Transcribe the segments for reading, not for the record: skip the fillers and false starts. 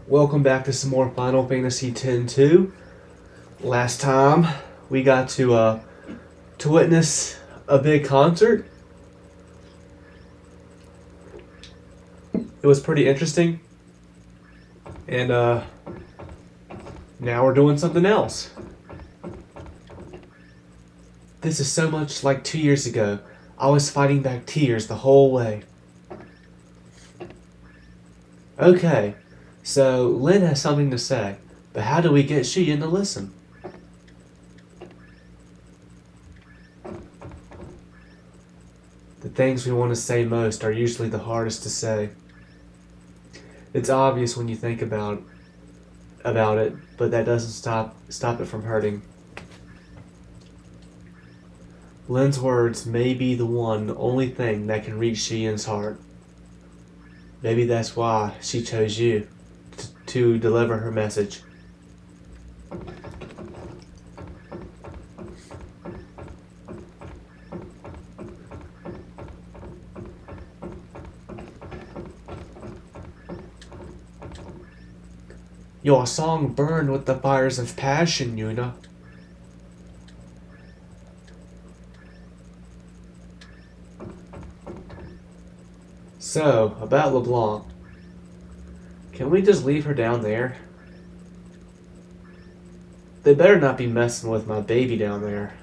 Welcome back to some more Final Fantasy X-2. Last time we got to witness a big concert. It was pretty interesting, and now we're doing something else. This is so much like 2 years ago. I was fighting back tears the whole way. Okay, so Lynn has something to say, but how do we get Sheehan to listen? The things we want to say most are usually the hardest to say. It's obvious when you think about it, but that doesn't stop it from hurting. Lynn's words may be the only thing that can reach Sheehan's heart. Maybe that's why she chose you to deliver her message. Your song burned with the fires of passion, Yuna. So, about LeBlanc. Can we just leave her down there? They better not be messing with my baby down there.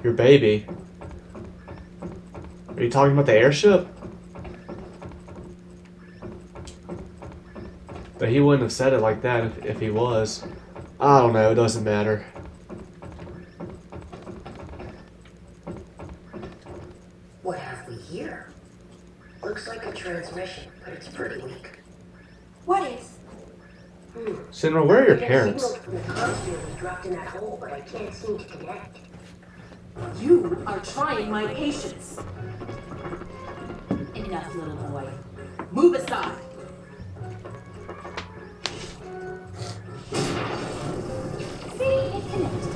Your baby? Are you talking about the airship? But he wouldn't have said it like that if he was. I don't know, it doesn't matter. What have we here? Looks like a transmission, but it's pretty weak. What is? Shinra, where are your parents? Signal from the comms field was dropped in that hole, but I can't seem to connect. You are trying my patience. Enough, little boy. Move aside. See, it connected.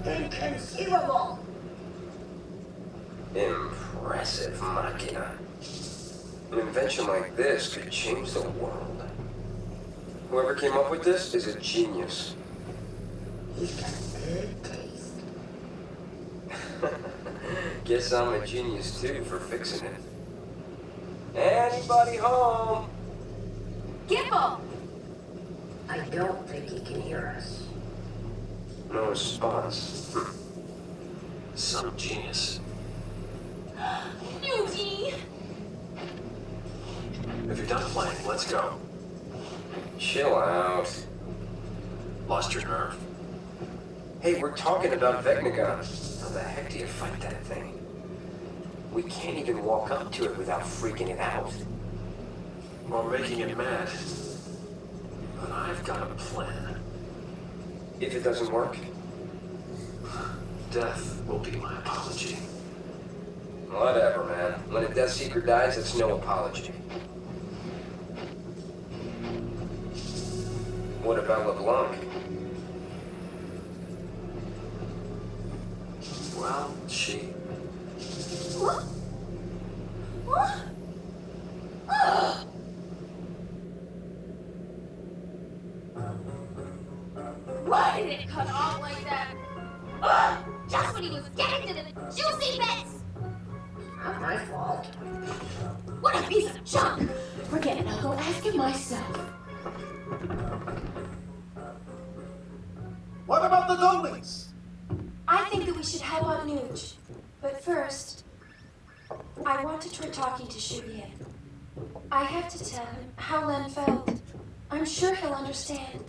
Inconceivable! Impressive, Machina. An invention like this could change the world. Whoever came up with this is a genius. He's got good taste. Guess I'm a genius too for fixing it. Anybody home? Gimble! I don't think he can hear us. No response. Some genius. Yuji! If you're done playing, let's go. Chill out. Lost your nerve? Hey, we're talking about Vecnagon. How the heck do you fight that thing? We can't even walk up to it without freaking it out. Or making it mad. But I've got a plan. If it doesn't work? Death will be my apology. Whatever, man. When a Death Seeker dies, it's no apology. What about LeBlanc? Well, she... What? What? Ugh. Why did it cut off like that? Ugh. Just when he was getting to the juicy bits! Not my fault. What a piece of junk! Forget it, I'll go ask him myself. What about the dumplings? I think that we should help out Nuge. But first, I want to try talking to Shubian. I have to tell him how Len felt. I'm sure he'll understand.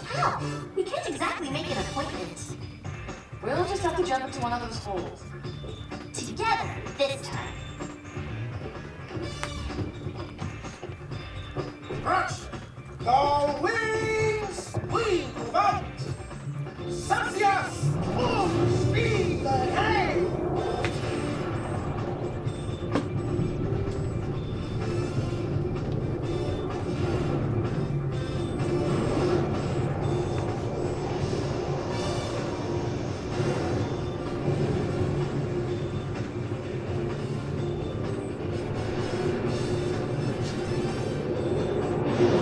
How? We can't exactly make an appointment. We'll just have to jump into one of those holes. Together, this time. March! The wings! We move out! Celsius! Full speed ahead!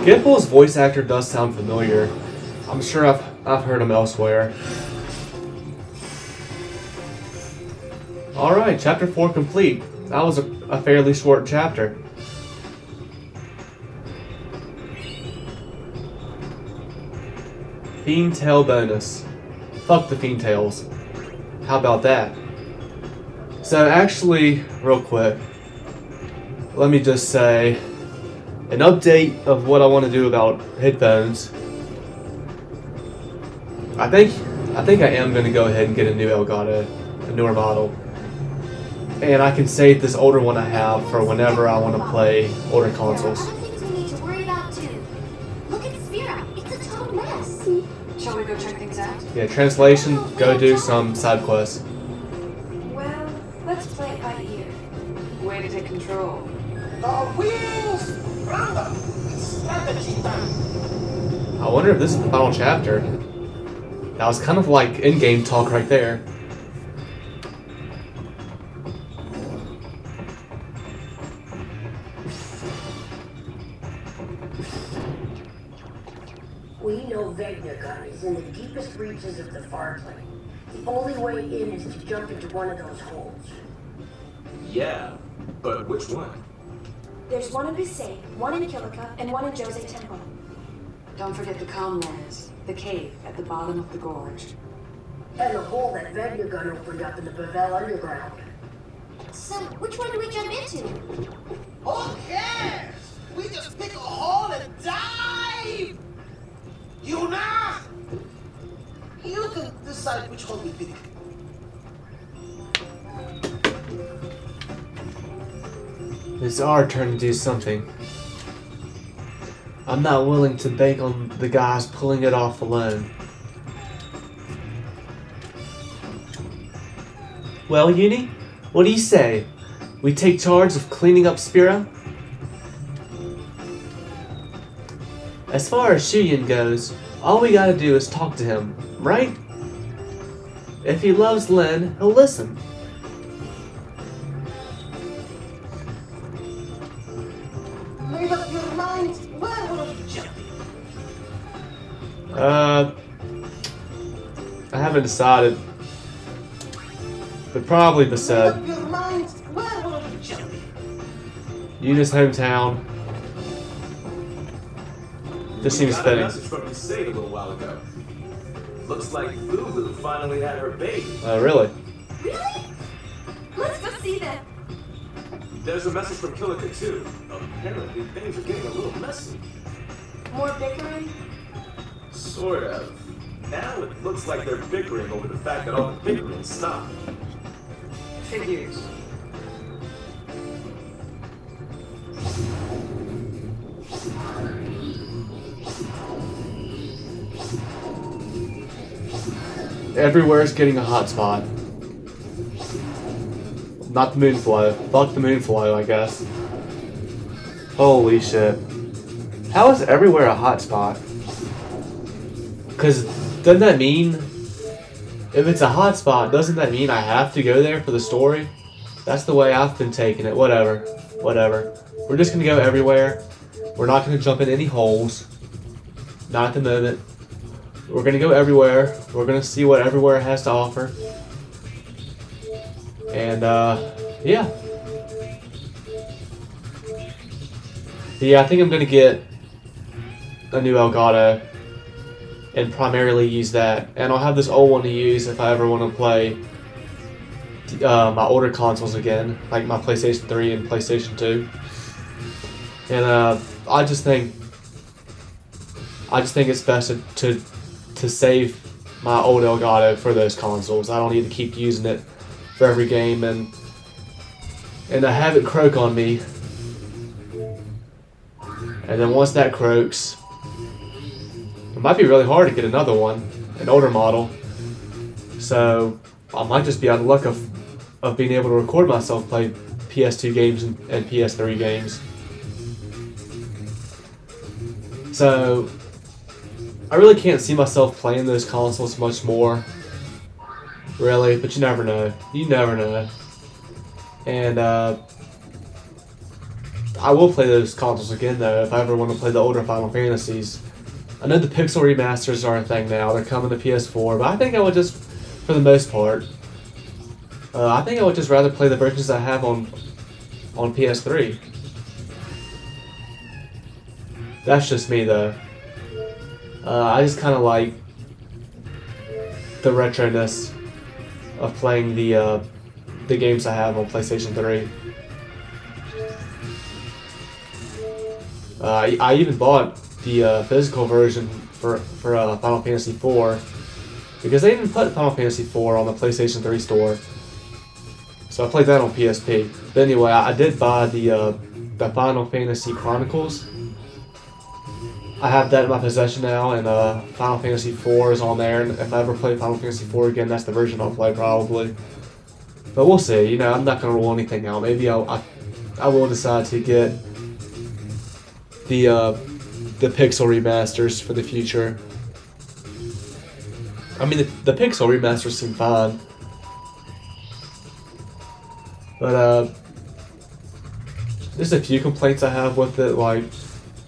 Skiple's voice actor does sound familiar. I'm sure I've heard him elsewhere. Alright, chapter 4 complete. That was a fairly short chapter. Fiend Tail bonus. Fuck the Fiend Tails. How about that? So actually, real quick, let me just say an update of what I want to do about headphones. I think I am going to go ahead and get a new Elgato, a newer model. And I can save this older one I have for whenever I want to play older consoles. There are other things we need to worry about too. Look at Sphera. It's a total mess. Shall we go check things out? Yeah, translation, go do some side quests. Well, let's play it by ear. Way to take control. The wings rumble. Strategy time. I wonder if this is the final chapter. That was kind of like in-game talk right there. We know Vegnagun is in the deepest reaches of the far plane. The only way in is to jump into one of those holes. Yeah, but which one? There's one in Besaid, one in Kilika, and one in Jose Temple. Don't forget the comm lens, the cave at the bottom of the gorge. And the hole that Vegnagun opened up in the Bavel underground. So, which one do we jump into? Who cares? We just pick a hole and dive! You now! You can decide which one we pick. It's our turn to do something. I'm not willing to bank on the guys pulling it off alone. Well, Uni, what do you say? We take charge of cleaning up Spira? As far as Shuyin goes, all we gotta do is talk to him, right? If he loves Lin, he'll listen. Made up your mind? Where will you jump? I haven't decided. But probably Made Besaid. up your mind? Where will you jump? Yuna's hometown. This seems got a fitting. message from Besaid a little while ago. Looks like Lulu finally had her baby. Really? Really? Let's go see them. There's a message from Kilika too. Apparently things are getting a little messy. More bickering? Sort of. Now it looks like they're bickering over the fact that all the bickering stopped. Figures. Everywhere's getting a hotspot. Not the Moonflow. Fuck the Moonflow, I guess. Holy shit. How is everywhere a hotspot? Because doesn't that mean... If it's a hotspot, doesn't that mean I have to go there for the story? That's the way I've been taking it. Whatever. Whatever. We're just going to go everywhere. We're not going to jump in any holes. Not at the moment. We're going to go everywhere. We're going to see what everywhere has to offer. And, yeah. Yeah, I think I'm going to get a new Elgato and primarily use that. And I'll have this old one to use if I ever want to play my older consoles again, like my PlayStation 3 and PlayStation 2. And I just think it's best to save my old Elgato for those consoles. I don't need to keep using it for every game and I have it croak on me. And then once that croaks, it might be really hard to get another one, an older model. So I might just be out of luck of being able to record myself play PS2 games and PS3 games. So I really can't see myself playing those consoles much more. Really, but you never know. You never know. And I will play those consoles again though if I ever want to play the older Final Fantasies. I know the pixel remasters are a thing now. They're coming to PS4, but I think I would just, for the most part, I think I would just rather play the versions I have on PS3. That's just me though. I just kind of like the retroness of playing the games I have on PlayStation 3. I even bought the physical version for Final Fantasy IV because they didn't put Final Fantasy IV on the PlayStation 3 store, so I played that on PSP. But anyway, I did buy the Final Fantasy Chronicles. I have that in my possession now, and Final Fantasy IV is on there. And if I ever play Final Fantasy IV again, that's the version I'll play probably. But we'll see. You know, I'm not gonna rule anything out. Maybe I will decide to get the pixel remasters for the future. I mean, the pixel remasters seem fine, but there's a few complaints I have with it. Like,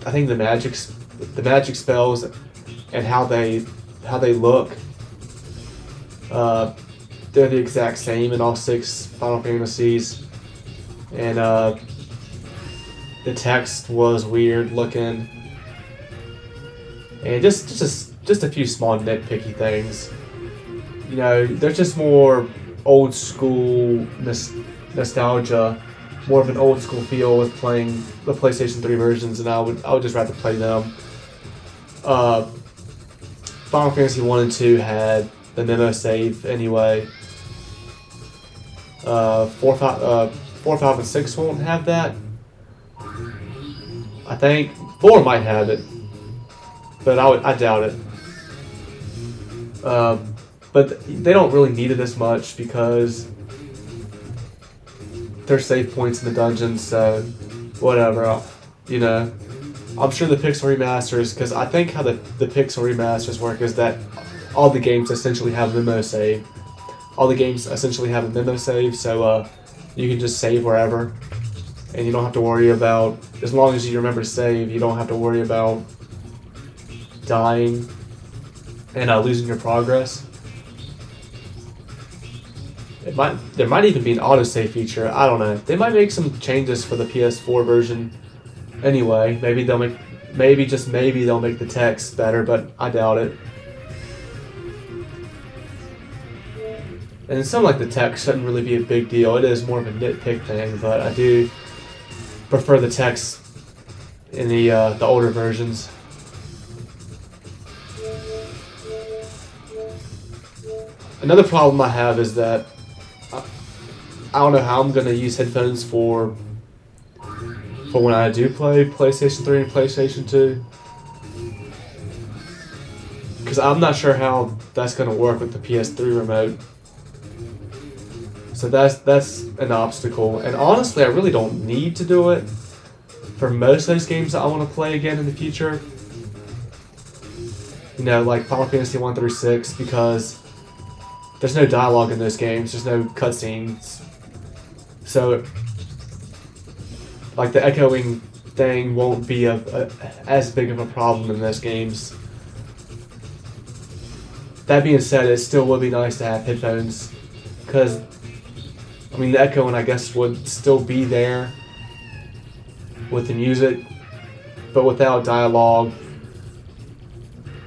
I think the magic spells and how they look, they're the exact same in all 6 Final Fantasies, and the text was weird looking, and just a few small nitpicky things. You know, there's just more old school nostalgia, more of an old school feel with playing the PlayStation 3 versions, and I would just rather play them. Final Fantasy 1 and 2 had the memo save anyway. 4, 5, and 6 won't have that. I think 4 might have it, but I doubt it. But they don't really need it as much because there's save points in the dungeons, so whatever, you know. I'm sure the pixel remasters, because I think how the pixel remasters work is that all the games essentially have a memo save. All the games essentially have a memo save, so you can just save wherever, and you don't have to worry about, as long as you remember to save, you don't have to worry about dying and losing your progress. There might even be an autosave feature. I don't know. They might make some changes for the PS4 version. Anyway, maybe they'll make the text better, but I doubt it. And something like the text shouldn't really be a big deal. It is more of a nitpick thing, but I do prefer the text in the older versions. Another problem I have is that I don't know how I'm gonna use headphones for when I do play PlayStation 3 and PlayStation 2, because I'm not sure how that's gonna work with the PS3 remote. So that's an obstacle, and honestly, I really don't need to do it for most of those games that I want to play again in the future. You know, like Final Fantasy 1 through 6, because there's no dialogue in those games. There's no cutscenes. So, like, the echoing thing won't be as big of a problem in those games. That being said, it still would be nice to have headphones, because, I mean, the echoing, I guess, would still be there with the music, but without dialogue,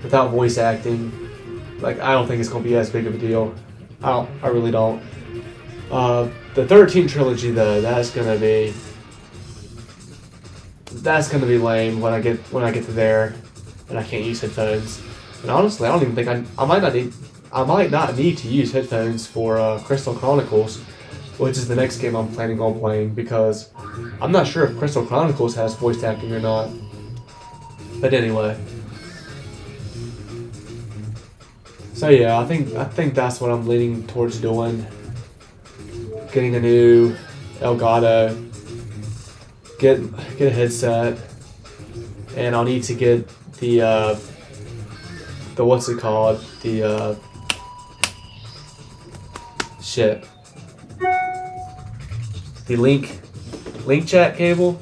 without voice acting. Like, I don't think it's going to be as big of a deal. I really don't. The 13 trilogy, though, that's gonna be lame when I get to there, and I can't use headphones. And honestly, I don't even think I might not need to use headphones for Crystal Chronicles, which is the next game I'm planning on playing, because I'm not sure if Crystal Chronicles has voice acting or not. But anyway. So yeah, I think that's what I'm leaning towards doing. Getting a new Elgato, get a headset, and I'll need to get the what's it called? The the link chat cable.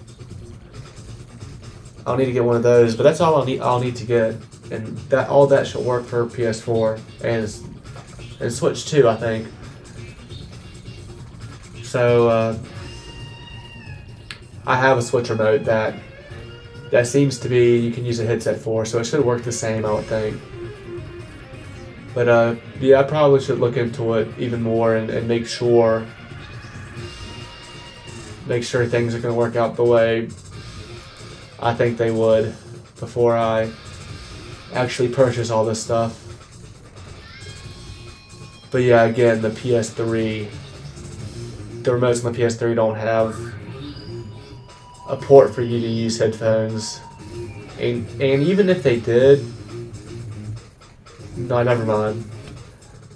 I'll need to get one of those, but that's all I'll need to get, and all that should work for PS4 and Switch too, I think. So I have a Switch remote that seems to be you can use a headset for, so it should work the same, I would think. But yeah, I probably should look into it even more and make sure things are going to work out the way I think they would before I actually purchase all this stuff. But yeah, again, the PS3, the remotes on the PS3 don't have a port for you to use headphones, and even if they did, no, never mind.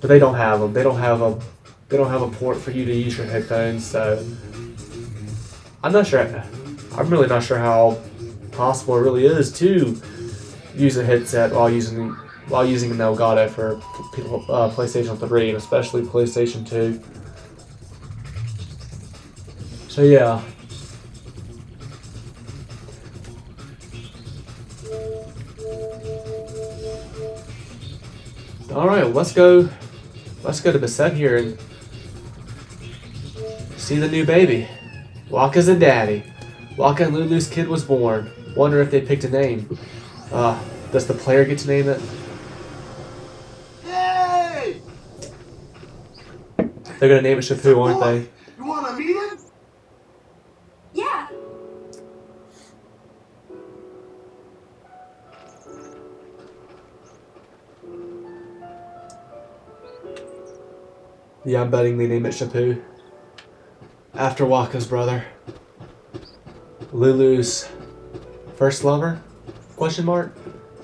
But they don't have them. They don't have a port for you to use your headphones. So I'm not sure. I'm really not sure how possible it really is to use a headset while using an Elgato for PlayStation 3 and especially PlayStation 2. So yeah. All right, let's go to Besaid here and see the new baby. Waka's a daddy. Waka and Lulu's kid was born. Wonder if they picked a name. Does the player get to name it? Hey! They're gonna name it Shapu, aren't they? You wanna meet him? Yeah. Yeah, I'm betting they name it Shapu. After Waka's brother. Lulu's first lover? Question mark?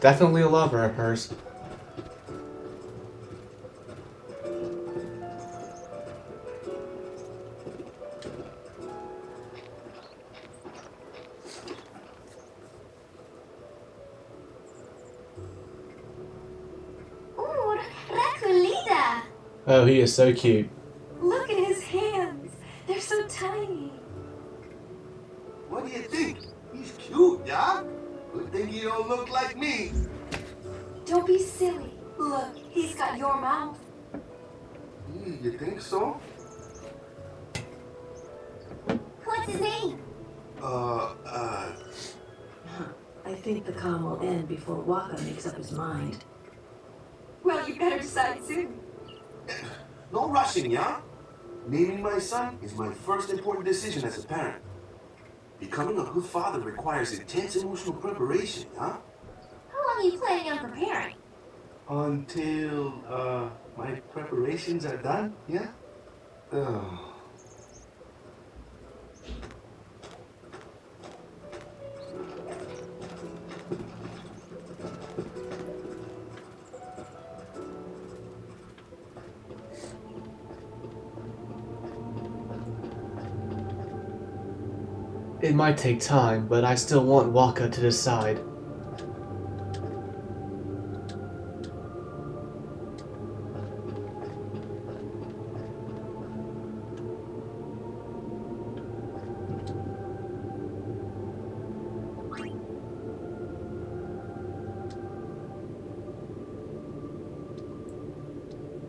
Definitely a lover of hers. Ooh, Raculita! Oh, he is so cute. Look at his hands. They're so tiny. What do you think? He's cute, yeah? Good thing he don't look like me. Don't be silly. Look, he's got your mouth. You think so? What's his name? I think the calm will end before Waka makes up his mind. Well, you better decide soon. No rushing, yeah? Naming my son is my first important decision as a parent. Becoming a good father requires intense emotional preparation, huh? How long are you planning on preparing? Until, my preparations are done, yeah? Oh. It might take time, but I still want Waka to decide.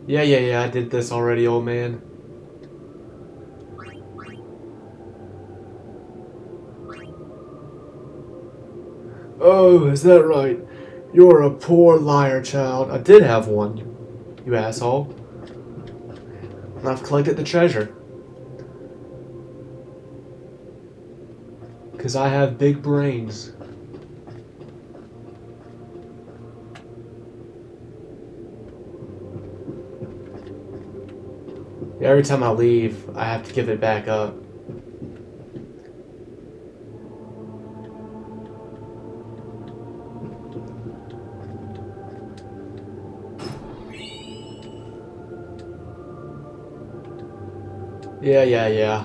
Yeah, I did this already, old man. Oh, is that right? You're a poor liar, child. I did have one, you asshole. And I've collected the treasure. 'Cause I have big brains. Yeah, every time I leave, I have to give it back up. Yeah.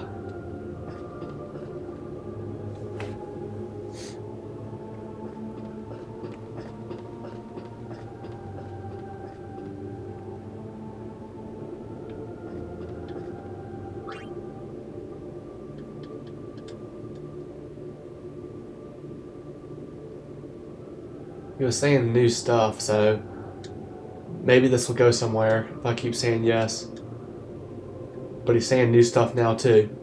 He was saying new stuff, so maybe this will go somewhere if I keep saying yes. But he's saying new stuff now too.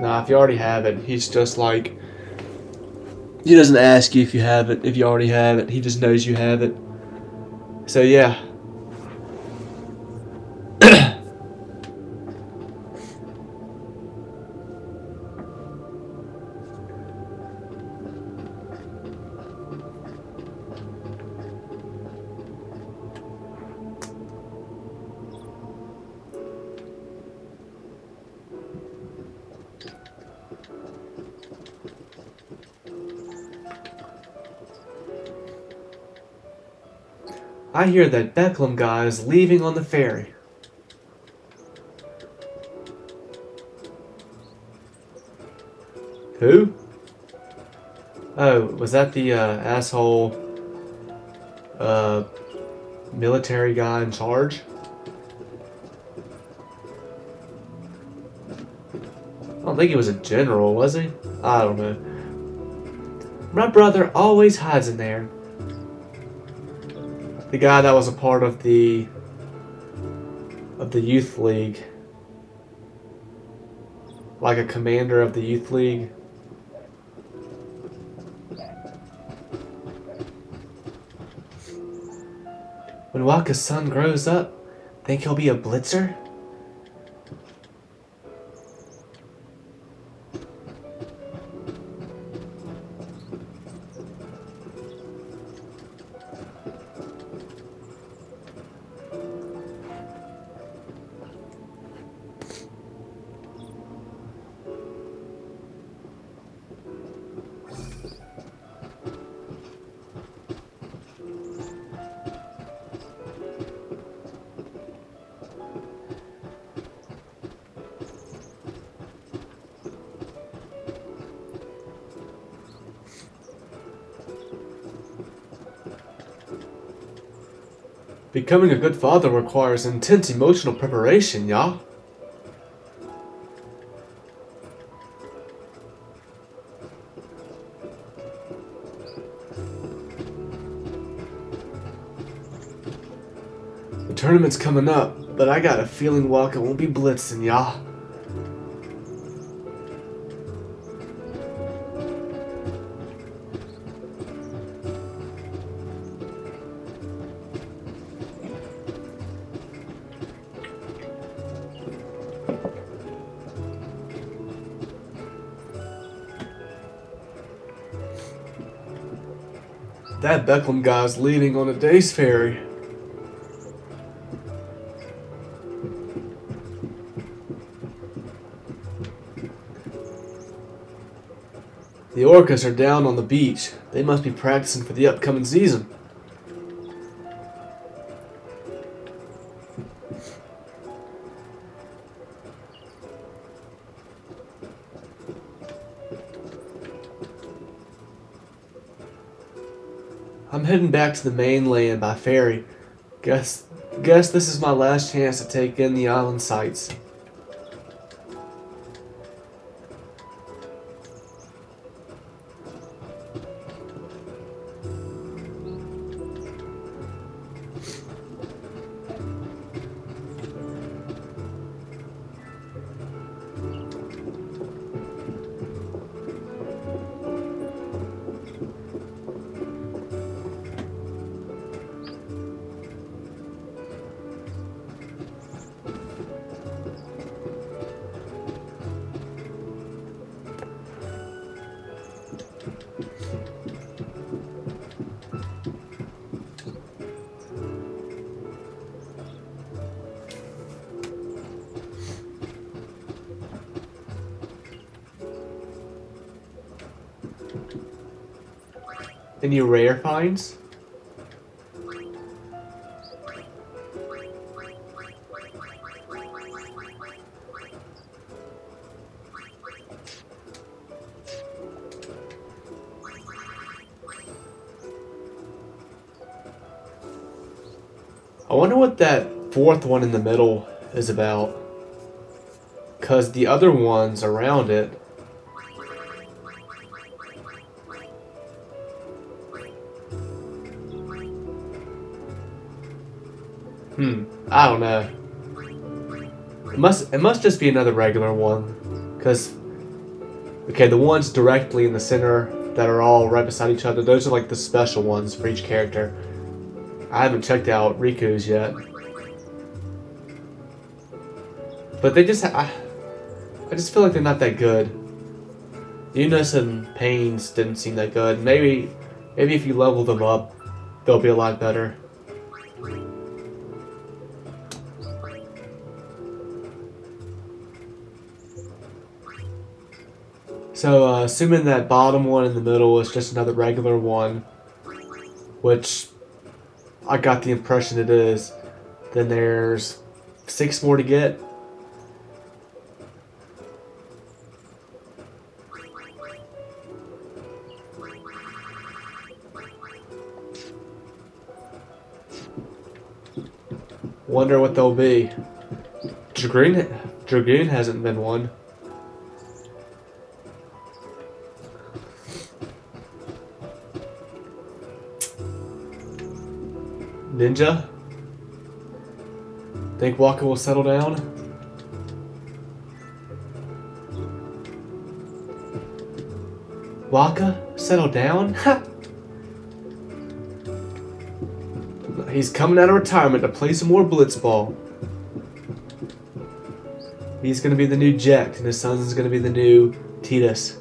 Nah, if you already have it, he's just like, he doesn't ask you if you have it, if you already have it, he just knows you have it. So yeah. I hear that Beckham guy is leaving on the ferry. Who? Oh, was that the asshole military guy in charge? I don't think he was a general, was he? I don't know. My brother always hides in there. The guy that was a part of the youth league, like a commander of the youth league. When Waka's son grows up, think he'll be a blitzer? Becoming a good father requires intense emotional preparation, y'all. The tournament's coming up, but I got a feeling Walker won't be blitzing, y'all. That Beckham guy's leaving on a day's ferry. The orcas are down on the beach. They must be practicing for the upcoming season. I'm heading back to the mainland by ferry. Guess this is my last chance to take in the island sights. Any rare finds? I wonder what that fourth one in the middle is about. Because the other ones around it. I don't know. It must just be another regular one. Because, okay, the ones directly in the center that are all right beside each other, those are like the special ones for each character. I haven't checked out Riku's yet. But they just, I just feel like they're not that good. Eunice and Pain's didn't seem that good. Maybe if you level them up, they'll be a lot better. So, assuming that bottom one in the middle is just another regular one, which I got the impression it is, then there's 6 more to get. Wonder what they'll be. Dragoon hasn't been one. Ninja? Think Waka will settle down? Waka? Settle down? He's coming out of retirement to play some more blitzball. He's gonna be the new Jack, and his son's gonna be the new Titus.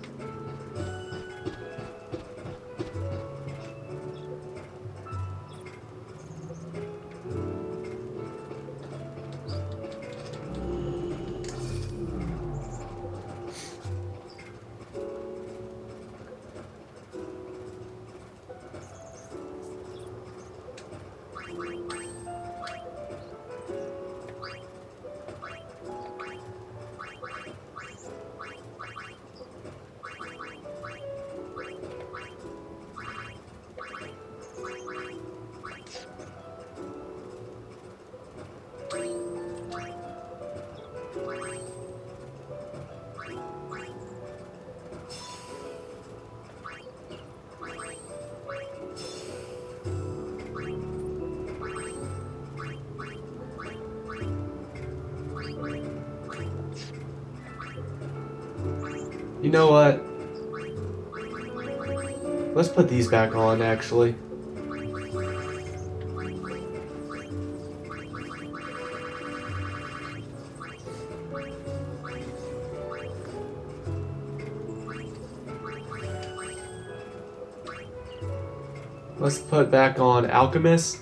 You know what? Let's put these back on, actually. Let's put back on Alchemist.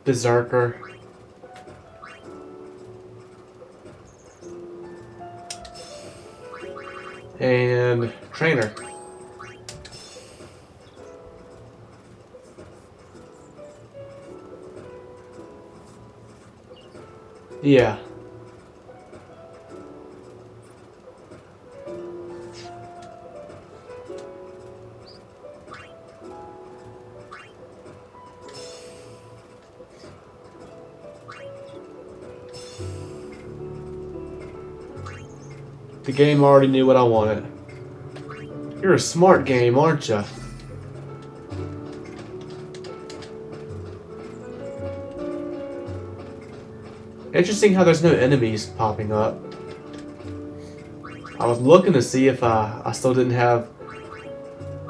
Berserker. And Trainer. Yeah. The game already knew what I wanted. You're a smart game, aren't ya? Interesting how there's no enemies popping up. I was looking to see if I still didn't have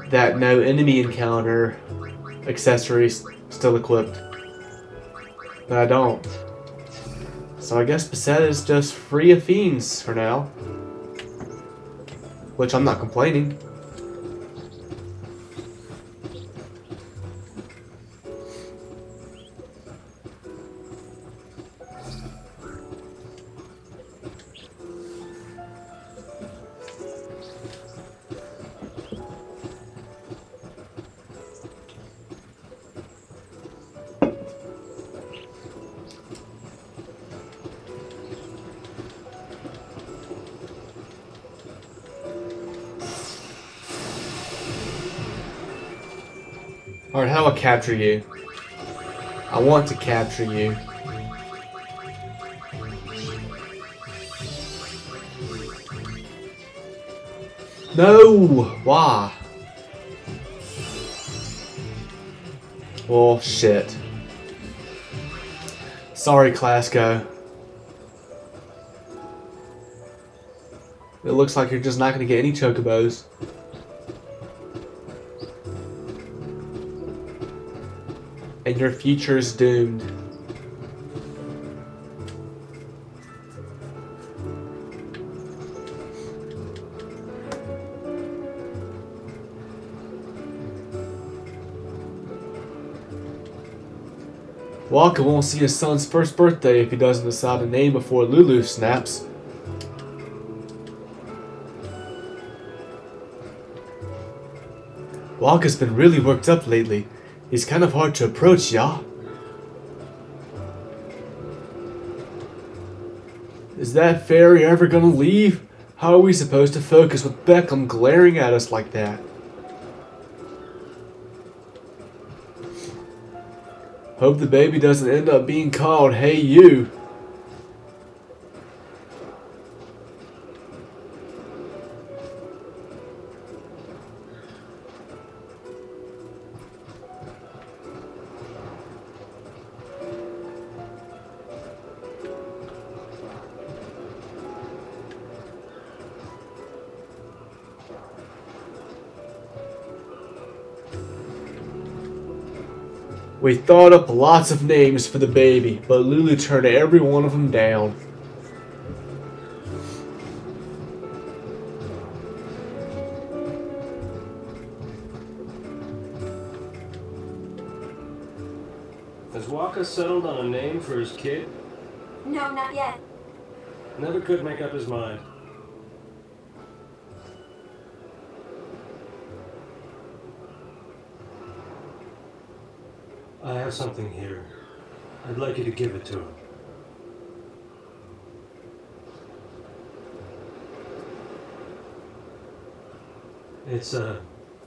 that no enemy encounter accessory still equipped. But I don't. So I guess Besaid is just free of fiends for now. Which I'm not complaining. Alright, how do I capture you? I want to capture you. No! Why? Well, shit. Sorry, Clasco. It looks like you're just not going to get any chocobos. And your future is doomed. Walker won't see his son's first birthday if he doesn't decide a name before Lulu snaps. Walker's been really worked up lately. He's kind of hard to approach, y'all. Is that fairy ever gonna leave? How are we supposed to focus with Beckham glaring at us like that? Hope the baby doesn't end up being called Hey You. We thought up lots of names for the baby, but Lulu turned every one of them down. Has Walker settled on a name for his kid? No, not yet. Never could make up his mind. I have something here. I'd like you to give it to him. It's a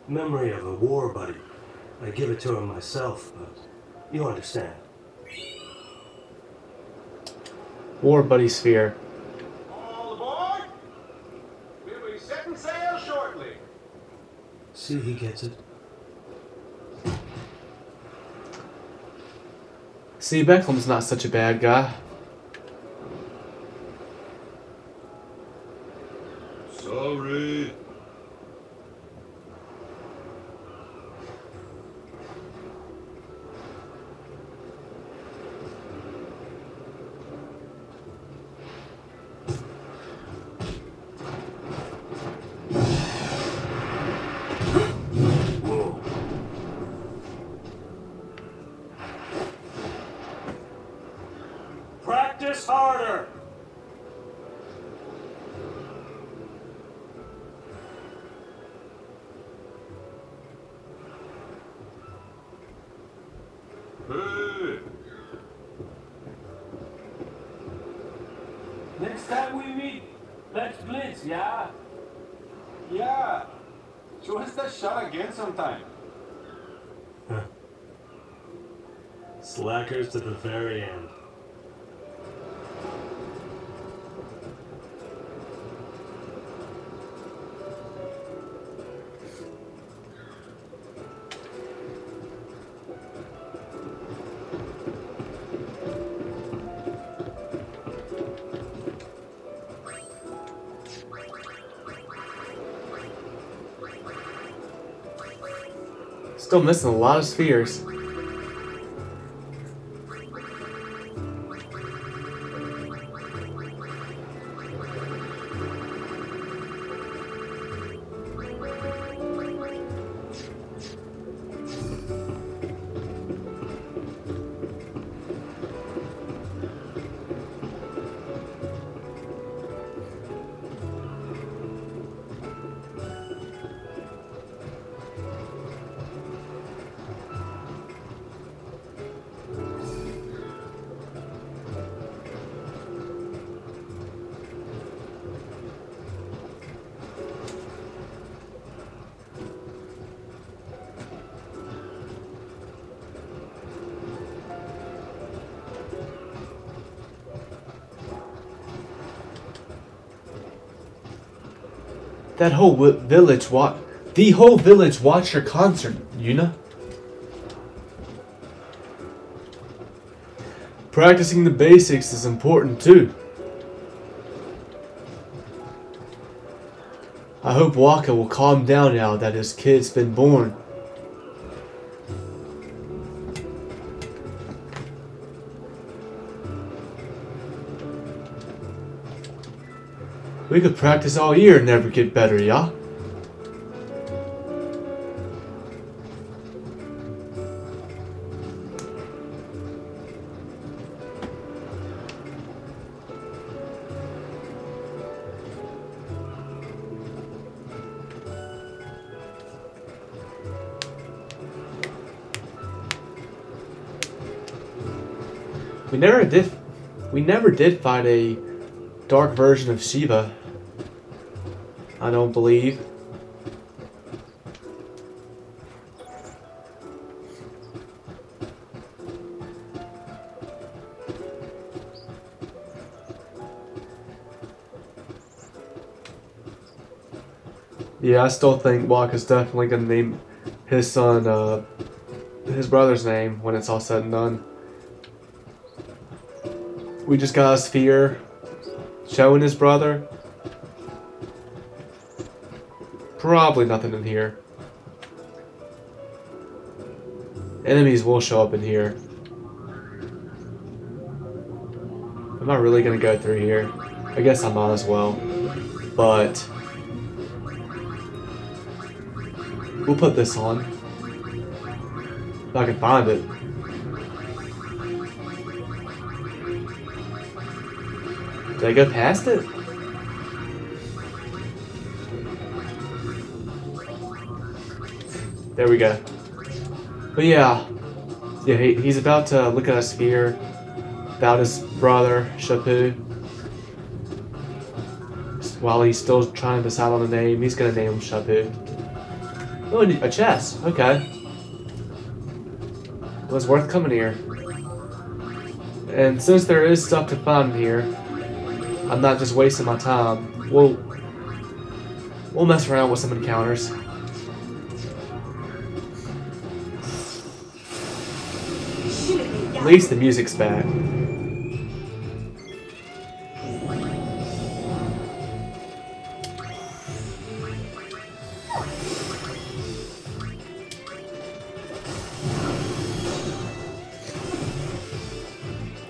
memory of a war buddy. I give it to him myself, but you understand. War buddy sphere. All aboard! We'll be setting sail shortly. See, he gets it. See, Beckham's not such a bad guy. Sorry. Practice harder! Hey. Next time we meet, let's blitz, yeah? Yeah. Show us that shot again sometime. Slackers to the very end. Still missing a lot of spheres. That whole village the whole village watched your concert, Yuna. Practicing the basics is important too. I hope Waka will calm down now that his kid's been born. We could practice all year and never get better, yeah? We never did fight a dark version of Shiva. I don't believe. Yeah, I still think Waka's definitely gonna name his son, his brother's name when it's all said and done. We just got a sphere showing his brother. Probably nothing in here. Enemies will show up in here. Am I really gonna go through here? I guess I might as well. But we'll put this on. If I can find it. Did I go past it? There we go. But yeah, he's about to look at a sphere about his brother, Shapu. While he's still trying to decide on a name, he's gonna name him Shapu. Oh, a chest. Okay. It was worth coming here. And since there is stuff to find here, I'm not just wasting my time. We'll mess around with some encounters. At least the music's back.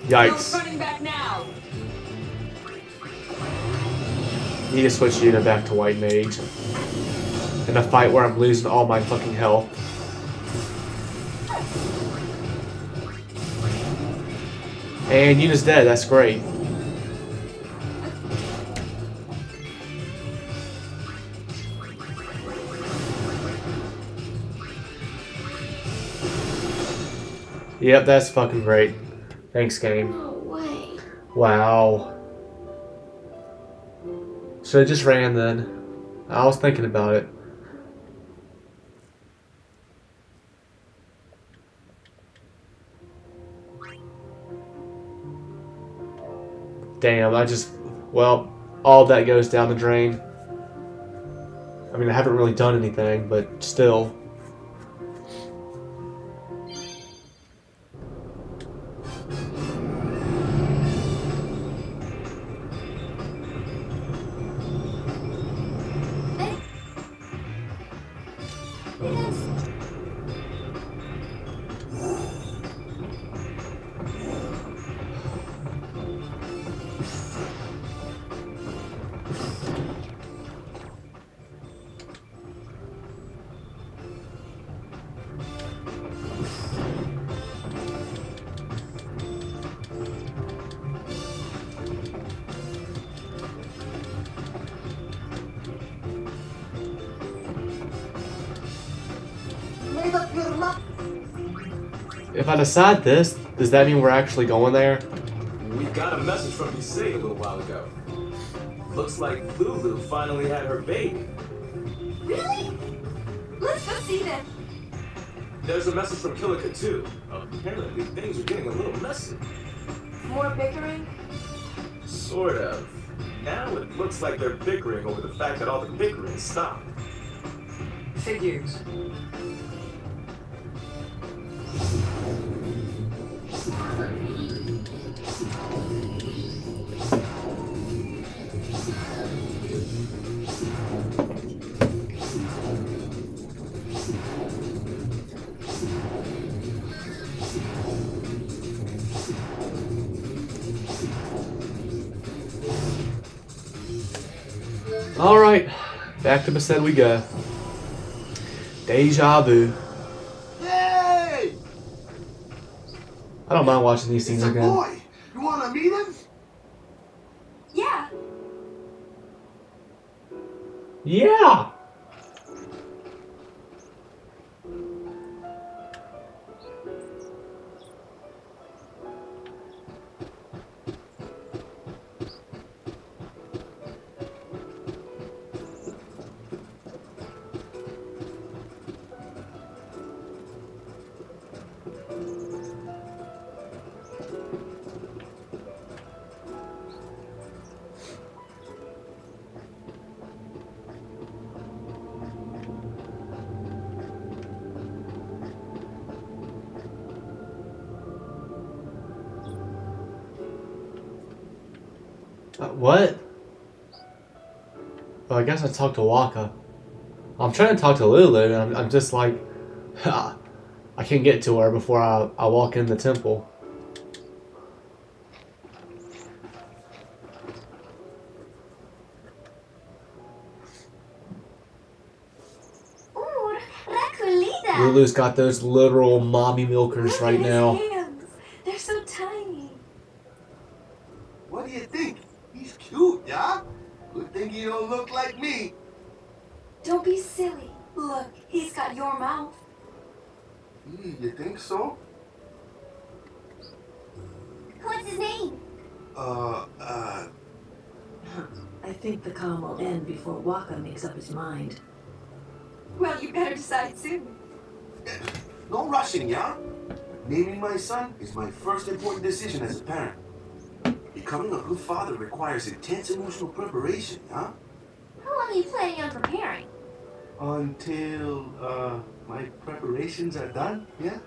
Yikes. Running back now. Need to switch Yuna back to White Mage. In a fight where I'm losing all my fucking health. And Yuna's dead, that's great. Yep, that's fucking great. Thanks, game. No way. Wow. Should've just ran then. I was thinking about it. Damn, well, all that goes down the drain. I mean, I haven't really done anything, but still. If I decide this, does that mean we're actually going there? We got a message from Besaid a little while ago. Looks like Lulu finally had her baby. Really? Let's go see them. There's a message from Kilika too. Apparently things are getting a little messy. More bickering? Sort of. Now it looks like they're bickering over the fact that all the bickering stopped. Figures. Alright, back to Besaid we go. Deja vu. Hey! I don't mind watching these It's scenes a again. boy. You wanna meet him? Yeah. Yeah! What? Well, I guess I talked to Waka. I'm trying to talk to Lulu, and I'm just like, I can't get to her before I walk in the temple. Ooh, Raculita! Lulu's got those literal mommy milkers right now. Hands. They're so tiny. What do you think? He's cute, yeah? Good thing he don't look like me. Don't be silly. Look, he's got your mouth. You think so? What's his name? I think the calm will end before Waka makes up his mind. Well, you better decide soon. No rushing, yeah? Naming my son is my first important decision as a parent. Becoming a good father requires intense emotional preparation, huh? How long are you planning on preparing? Until, my preparations are done, yeah?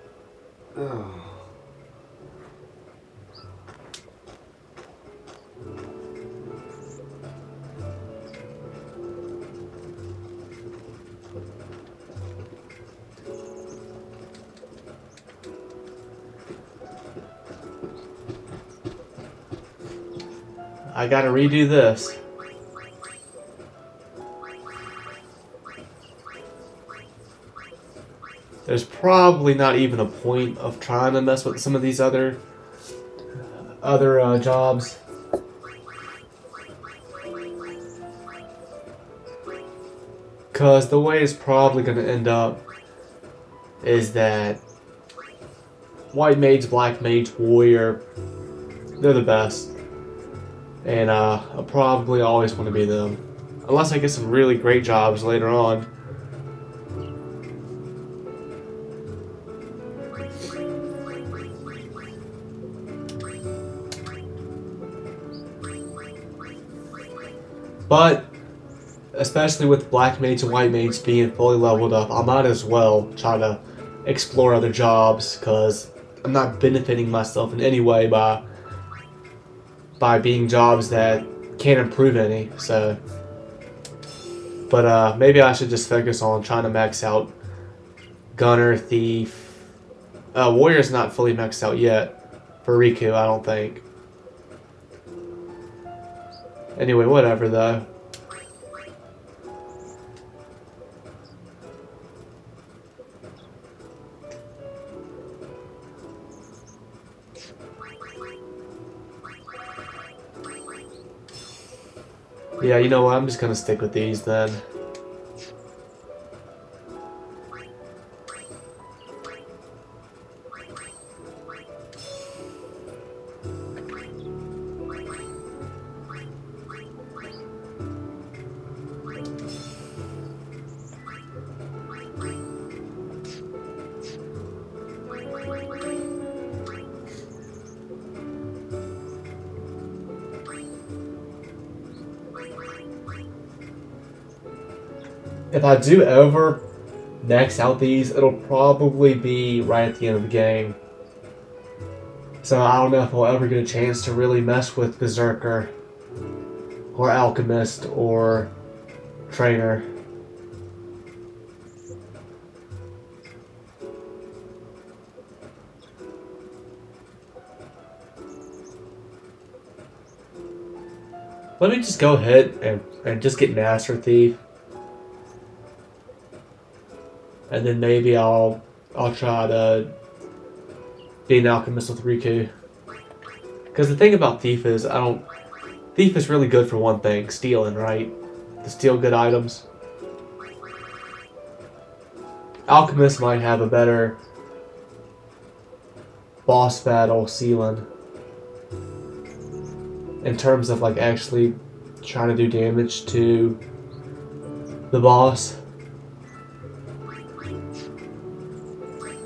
I gotta redo this. There's probably not even a point of trying to mess with some of these other jobs. Because the way it's probably going to end up is that White Mage, Black Mage, Warrior, they're the best. And I probably always want to be them. Unless I get some really great jobs later on. But, especially with Black Mage and White Mage being fully leveled up, I might as well try to explore other jobs, because I'm not benefiting myself in any way by being jobs that can't improve any, so. But maybe I should just focus on trying to max out Gunner, Thief. Warrior's not fully maxed out yet for Riku, I don't think. Anyway, whatever though. Yeah, you know what? I'm just gonna stick with these then. if I do ever max out these, it'll probably be right at the end of the game. So I don't know if I'll ever get a chance to really mess with Berserker or Alchemist or Trainer. Let me just go ahead and just get Master Thief. And then maybe I'll try to be an Alchemist with Riku. Because the thing about Thief is, Thief is really good for one thing, stealing, right? To steal good items. Alchemist might have a better boss battle ceiling in terms of like actually trying to do damage to the boss.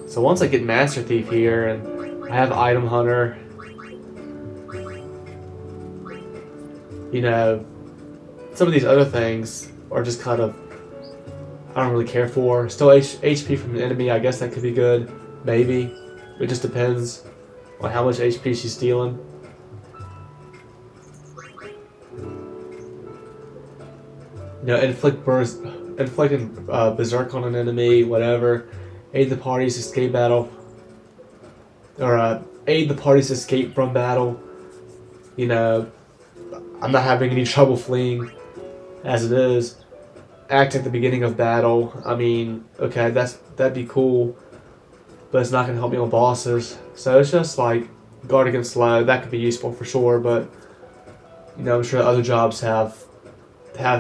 So once I get Master Thief here and I have Item Hunter, you know, some of these other things are just kind of, I don't really care for. Still HP from the enemy, I guess that could be good. Maybe. It just depends on how much HP she's stealing. You know, inflicting Berserk on an enemy, whatever. Aid the party's escape battle. Or aid the party's escape from battle. You know, I'm not having any trouble fleeing as it is. Act at the beginning of battle. I mean, okay, that'd be cool, but it's not gonna help me on bosses. So it's just like guard against slow. That could be useful for sure, but you know, I'm sure other jobs have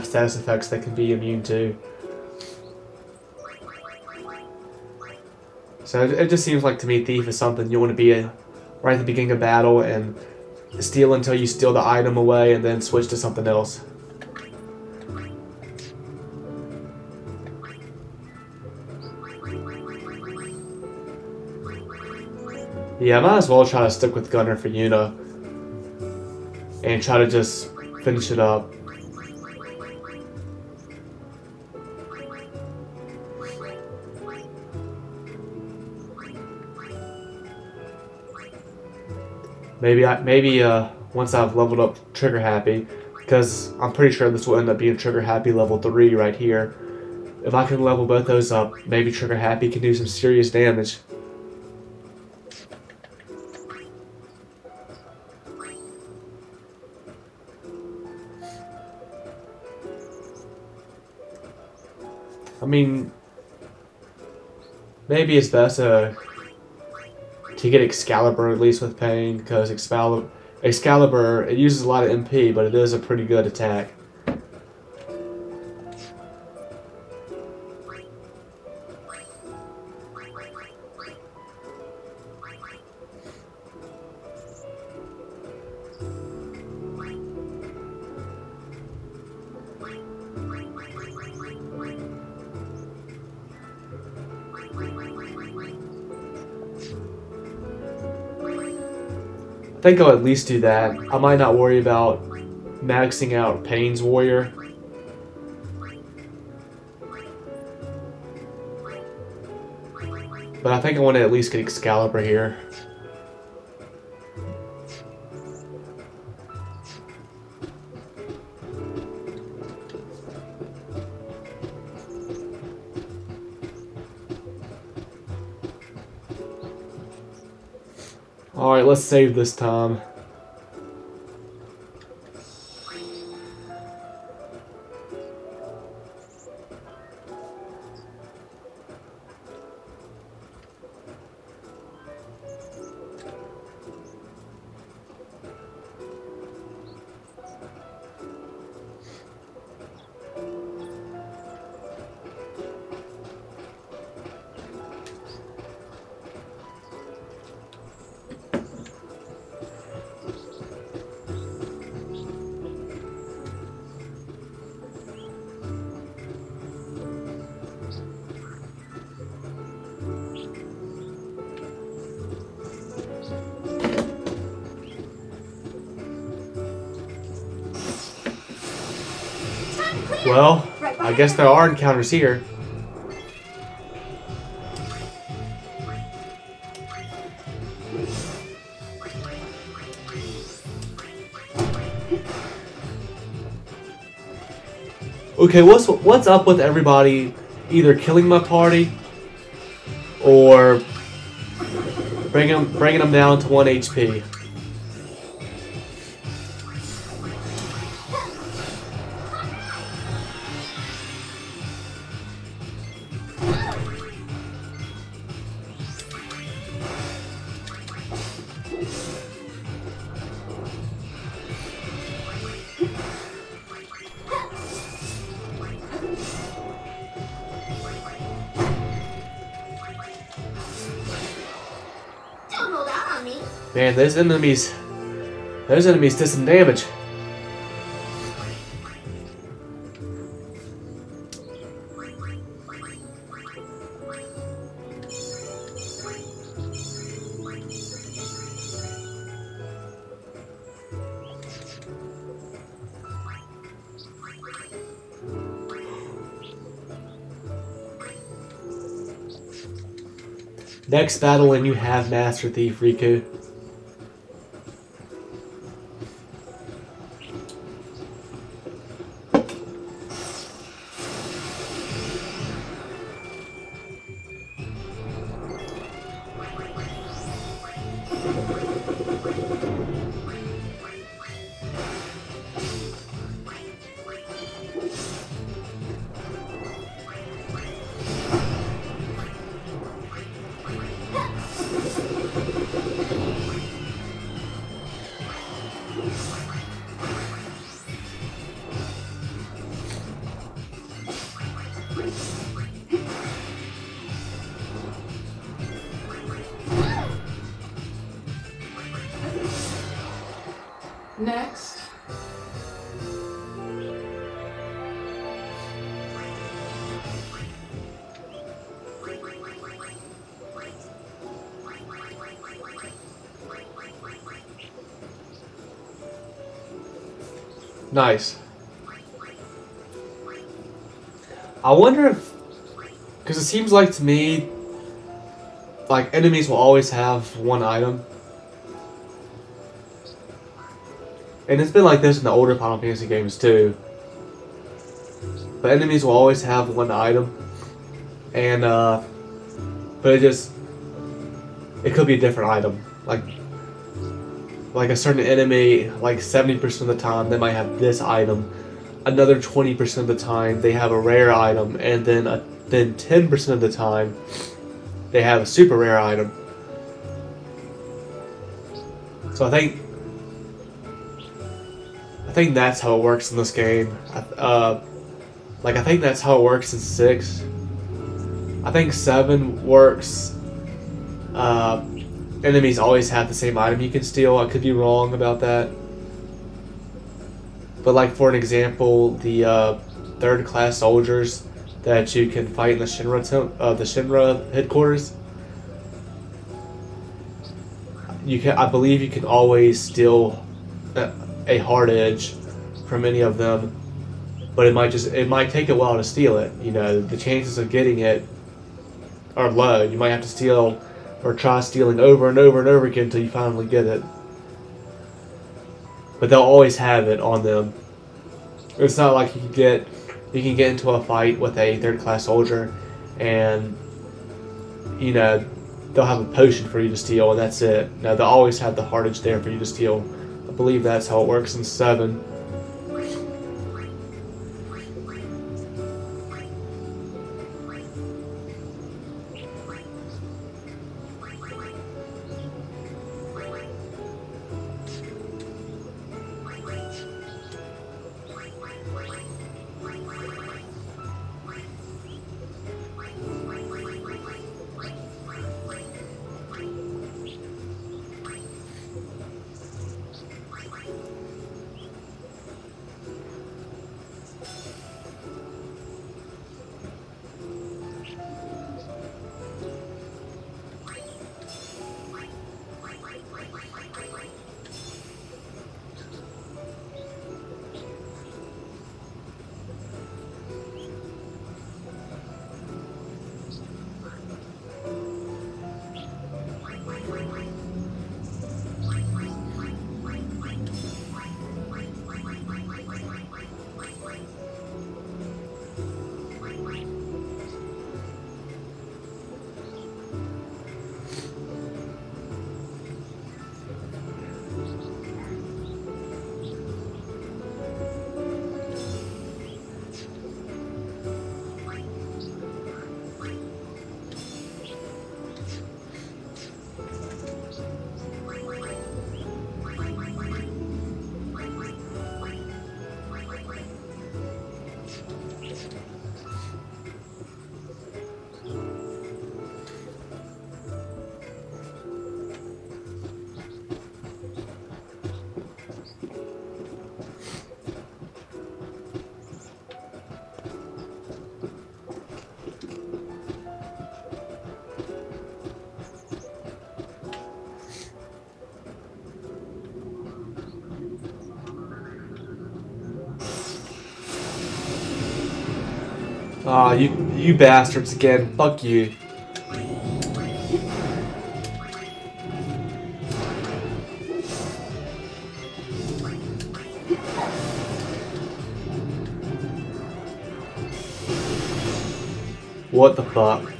status effects that can be immune to. So it just seems like to me, Thief is something you want to be right at the beginning of battle and steal until you steal the item away and then switch to something else. Yeah, I might as well try to stick with Gunner for Yuna and try to just finish it up. Maybe once I've leveled up Trigger Happy, because I'm pretty sure this will end up being Trigger Happy level 3 right here. If I can level both those up, maybe Trigger Happy can do some serious damage. I mean, maybe it's best to get Excalibur at least with Pain, because Excalibur, it uses a lot of MP, but it is a pretty good attack. I think I'll at least do that. I might not worry about maxing out Pain's Warrior. But I think I want to at least get Excalibur here. Alright, let's save this time. Well, Right I guess there are encounters here. Okay, what's up with everybody either killing my party or bringing them down to 1 HP? Don't hold out on me. Man, those enemies did some damage. Next battle and you have Master Thief, Riku. Next. Nice. I wonder if, because it seems like to me, like enemies will always have one item. And it's been like this in the older Final Fantasy games too. But enemies will always have one item. And, but it could be a different item. Like a certain enemy, like 70% of the time, they might have this item. Another 20% of the time, they have a rare item. And then 10% of the time, they have a super rare item. So I think that's how it works in this game. I think that's how it works in 6. I think 7 works. Enemies always have the same item you can steal. I could be wrong about that. But like for an example, the 3rd class soldiers that you can fight in the Shinra headquarters. I believe you can always steal a hard edge from any of them, but it might take a while to steal it. You know, the chances of getting it are low. You might have to steal or try stealing over and over and over again until you finally get it. But they'll always have it on them. It's not like you can get into a fight with a 3rd class soldier and, you know, they'll have a potion for you to steal and that's it. No, they'll always have the hard edge there for you to steal. I believe that's how it works in 7. Aw, you bastards again. Fuck you. What the fuck?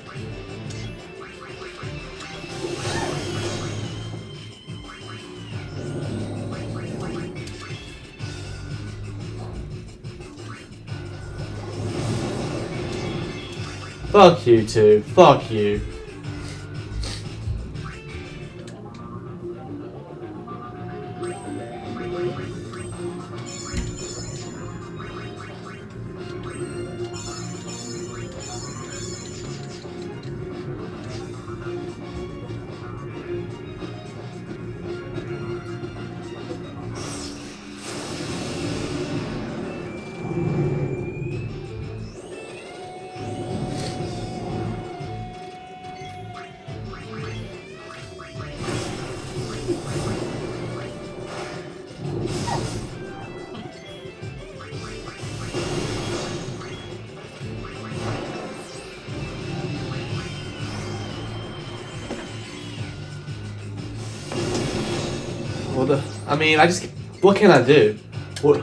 Fuck you two. Fuck you. I mean, what can I do? What?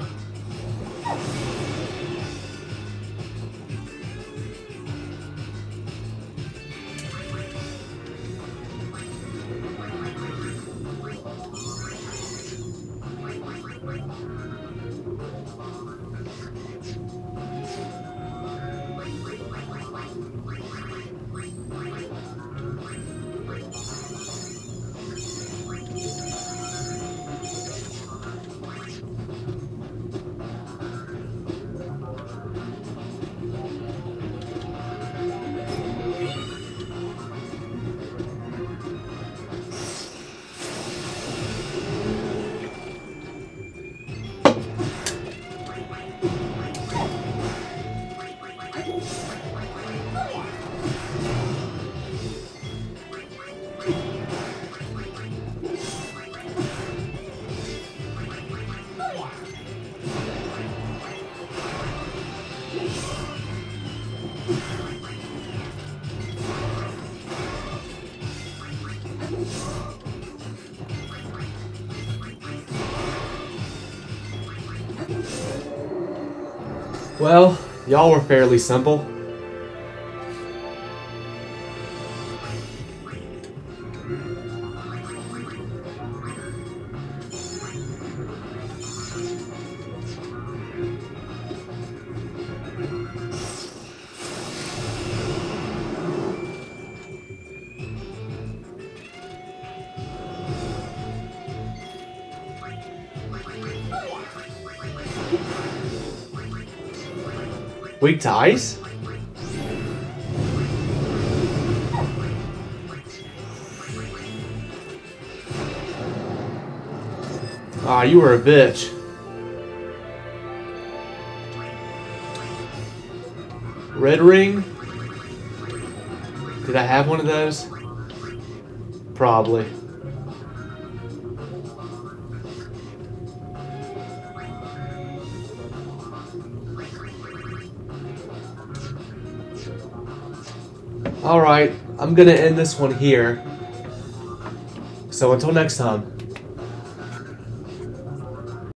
Well, y'all were fairly simple. Weak to ice? Ah, you were a bitch. Red ring? Did I have one of those? Probably. Alright, I'm gonna end this one here. So until next time.